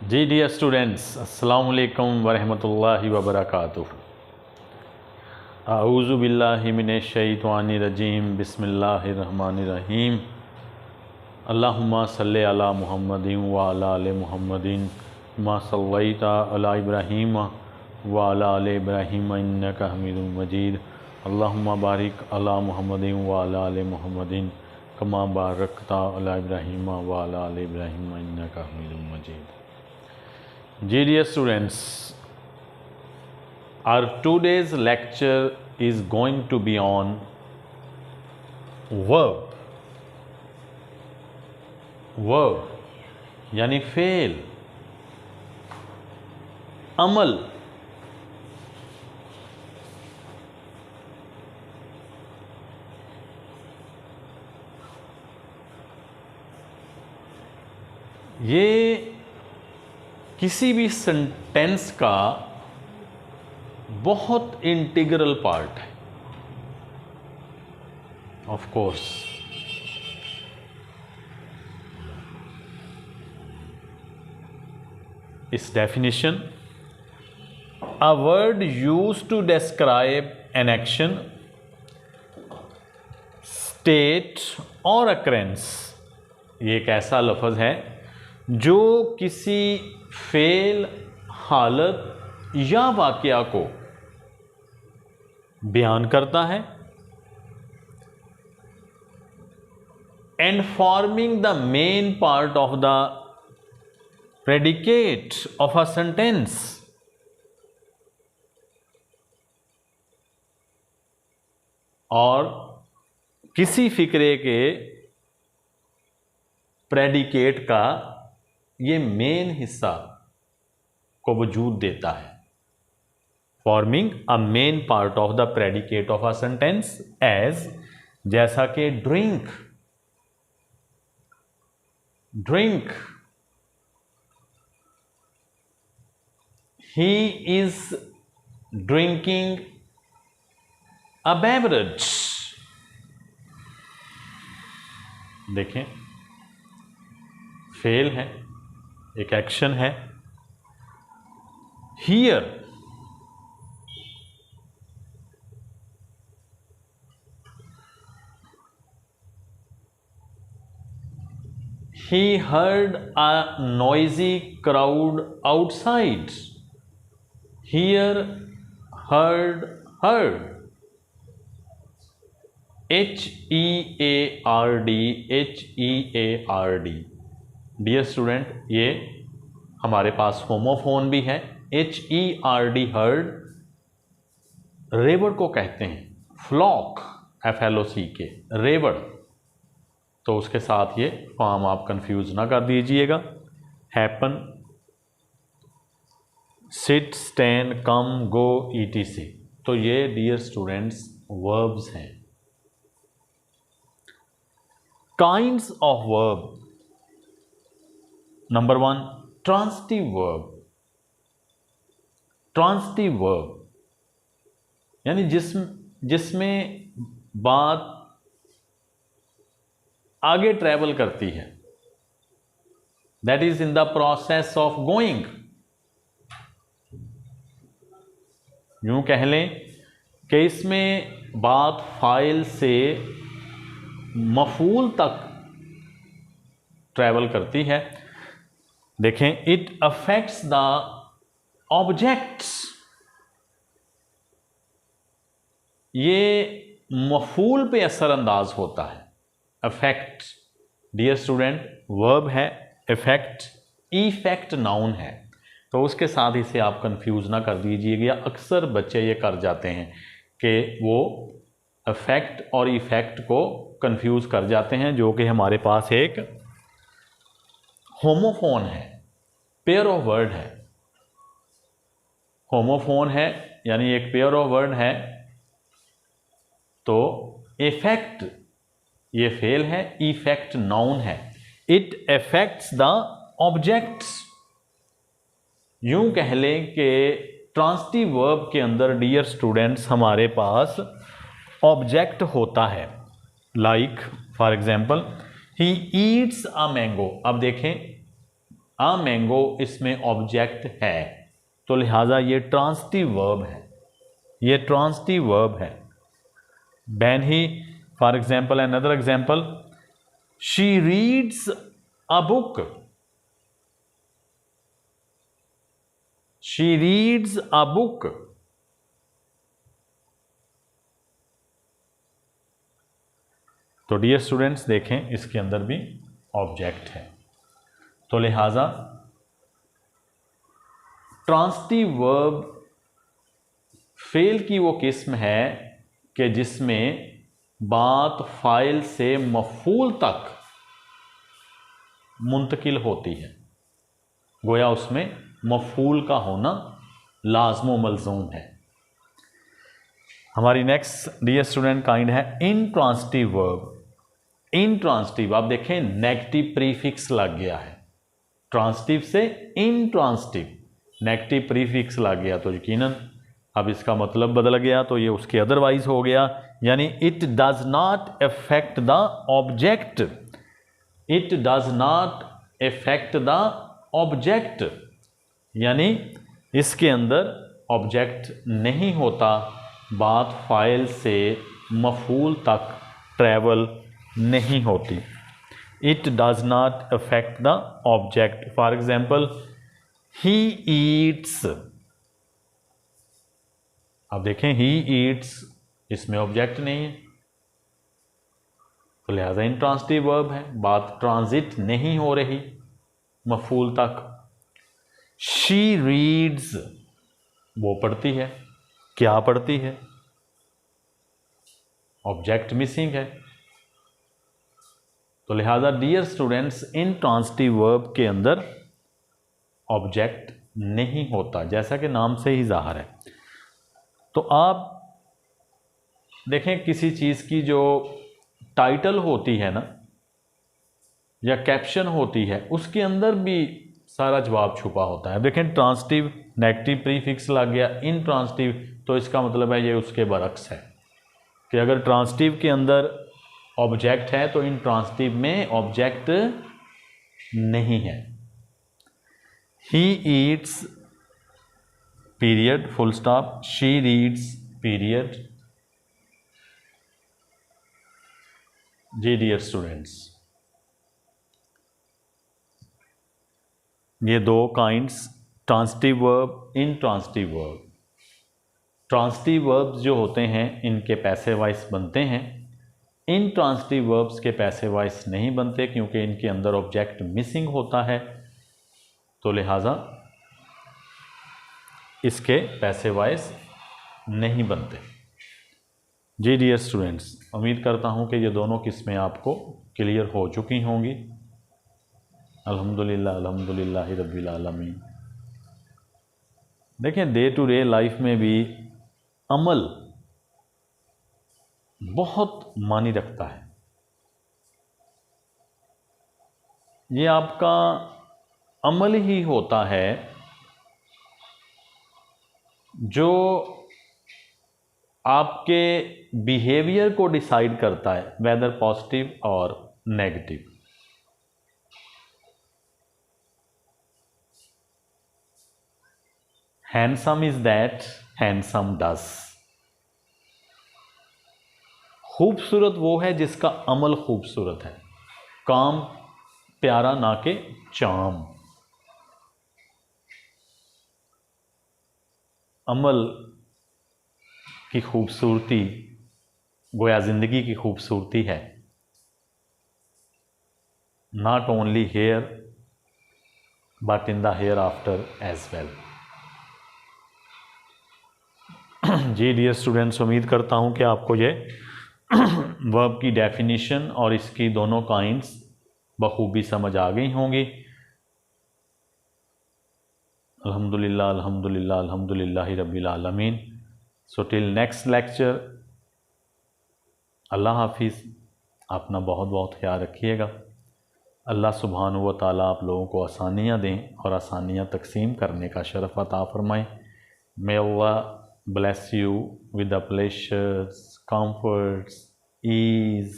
जी dear students, अस्सलाम वालेकुम वरहमतुल्लाहि वबरकातुहू। आऊज़ु बिल्लाहि मिनश शैतानिर रजीम, बिस्मिल्लाहिर रहमानिर रहीम। अल्लाहुम्मा सल्लि अला मुहम्मदिन व अला आलि मुहम्मदिन मा सल्लैता अला इब्राहीम व अला आलि इब्राहीम इन्नका हमीदुम मजीद। अल्लाहुम्मा बारिक अला मुहम्मदिन व अला आलि मुहम्मदिन कमा बारकता अला इब्राहीम व अला आलि इब्राहीम इन्नका हमीदुम मजीद। Dear students, our today's lecture is going to be on verb यानी फेल, अमल। ये किसी भी सेंटेंस का बहुत इंटीग्रल पार्ट है। ऑफ कोर्स इस definition, a word used to describe an action, state और अकरेंस, ये एक ऐसा लफ्ज़ है जो किसी फेल, हालत या वाक़या को बयान करता है। And forming the main part of the predicate of a sentence, और किसी फिक्रे के प्रेडिकेट का ये मेन हिस्सा को वजूद देता है। Forming a main part of the predicate of a sentence as, जैसा कि drink, he is drinking a beverage. देखें, फेल है, एक एक्शन है। Here he heard a noisy crowd outside. Here, heard HEARD। Dear student, ये हमारे पास होमोफोन भी है। HERD, हर्ड, रेवड़ को कहते हैं। फ्लॉक, FLOC के, रेवड़, तो उसके साथ ये फॉर्म आप कंफ्यूज ना कर दीजिएगा। हैपन, सिट, स्टैंड, कम, गो, ETC। तो ये डियर स्टूडेंट्स वर्ब्स हैं। Kinds of verb. Number 1, transitive verb. Transitive verb यानी जिसमें बात आगे ट्रैवल करती है, that is in the process of going. यूं कह लें कि इसमें बात फाइल से मफूल तक ट्रैवल करती है। देखें, इट अफेक्ट्स द ऑब्जेक्ट्स, ये मफूल पे असरअंदाज होता है। अफेक्ट, डियर स्टूडेंट, वर्ब है, इफेक्ट, इफेक्ट नाउन है, तो उसके साथ इसे आप कंफ्यूज ना कर दीजिएगा। अक्सर बच्चे ये कर जाते हैं कि वो अफेक्ट और इफेक्ट को कंफ्यूज कर जाते हैं, जो कि हमारे पास एक होमोफोन है, पेयर ऑफ वर्ड है। होमोफोन है यानी एक पेयर ऑफ वर्ड है। तो इफेक्ट ये फेल है, इफेक्ट नाउन है। It affects the objects. यूं कह लें कि ट्रांसिटिव वर्ब के अंदर डियर स्टूडेंट्स हमारे पास ऑब्जेक्ट होता है। Like for example, he eats a mango. अब देखें, अ मैंगो इसमें ऑब्जेक्ट है, तो लिहाजा ये ट्रांसिटिव वर्ब है, ये ट्रांसिटिव वर्ब है। Ban he, for example, another example, she reads a book, she reads a book. तो डियर स्टूडेंट्स देखें, इसके अंदर भी ऑब्जेक्ट है, तो लिहाजा ट्रांसिटिव वर्ब फेल की वो किस्म है कि जिसमें बात फाइल से मफूल तक मुंतकिल होती है, गोया उसमें मफूल का होना लाज़िम व मलज़ूम है। हमारी नेक्स्ट डियर स्टूडेंट काइंड है इंट्रांसिटिव वर्ब। इंट्रांसिटिव, आप देखें नेगेटिव प्रीफिक्स लग गया है, ट्रांसिटिव से इंट्रांसिटिव नेगेटिव प्रीफिक्स लग गया, तो यकीनन अब इसका मतलब बदल गया, तो ये उसके अदरवाइज हो गया, यानी it does not affect the object, it does not affect the object, यानी इसके अंदर ऑब्जेक्ट नहीं होता, बात फाइल से मफूल तक ट्रैवल नहीं होती। It does not affect the object. For example, he eats, अब देखें ही ईट्स, इसमें ऑब्जेक्ट नहीं है, तो लिहाजा इंट्रांसिटिव वर्ब है, बात ट्रांजिट नहीं हो रही मफूल तक। शी रीड्स, वो पढ़ती है, क्या पढ़ती है, ऑब्जेक्ट मिसिंग है, तो लिहाजा डियर स्टूडेंट्स इंट्रांसिटिव वर्ब के अंदर ऑब्जेक्ट नहीं होता, जैसा कि नाम से ही जाहिर है। तो आप देखें किसी चीज़ की जो टाइटल होती है ना, या कैप्शन होती है, उसके अंदर भी सारा जवाब छुपा होता है। देखें ट्रांसिटिव नेगेटिव प्रीफिक्स लग गया, इंट्रांसिटिव, तो इसका मतलब है ये उसके बरक्स है कि अगर ट्रांसिटिव के अंदर ऑब्जेक्ट है तो इंट्रांसिटिव में ऑब्जेक्ट नहीं है। He eats period full stop, she reads period. जी डियर स्टूडेंट्स, ये दो kinds, transitive verb, intransitive verb. Transitive verbs जो होते हैं इनके पैसिव वॉइस बनते हैं, इंट्रांसिटिव वर्ब्स के पैसिव वॉइस नहीं बनते क्योंकि इनके अंदर ऑब्जेक्ट मिसिंग होता है, तो लिहाजा इसके पैसिव वॉइस नहीं बनते। जी डियर स्टूडेंट्स, उम्मीद करता हूँ कि ये दोनों किस्में आपको क्लियर हो चुकी होंगी। अल्हम्दुलिल्लाह अल्हम्दुलिल्लाह रब्बिल आलमीन। देखें डे टू डे लाइफ में भी अमल बहुत मानी रखता है। ये आपका अमल ही होता है जो आपके बिहेवियर को डिसाइड करता है, वेदर पॉजिटिव और negative. Handsome is that handsome does. खूबसूरत वो है जिसका अमल खूबसूरत है, काम प्यारा ना के चाम। अमल की खूबसूरती गोया ज़िंदगी की खूबसूरती है, not only here but in the hereafter as well. जी डियर स्टूडेंट्स, उम्मीद करता हूँ कि आपको ये वर्ब की डेफिनेशन और इसकी दोनों काइंड्स बखूबी समझ आ गई होंगी। अल्हम्दुलिल्लाह अल्हम्दुलिल्लाह अल्हम्दुलिल्लाहि रब्बिल आलमीन। सो टिल नेक्स्ट लेक्चर, अल्लाह हाफिज़। अपना बहुत बहुत ख्याल रखिएगा। अल्लाह सुब्हानहू व तआला आप लोगों को आसानियाँ दें और आसानियाँ तकसीम करने का शरफ़ अता फ़रमाएँ। मे अल्लाह bless you with the pleasures, comforts, ease,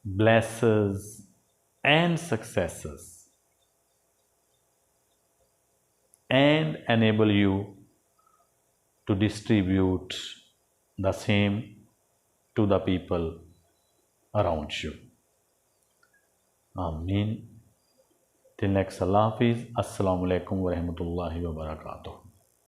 blesses and successes. and enable you to distribute the same to the people around you. Ameen. Till next, Allah Hafiz. Assalamu alaikum wa rahmatullahi wa barakatuh.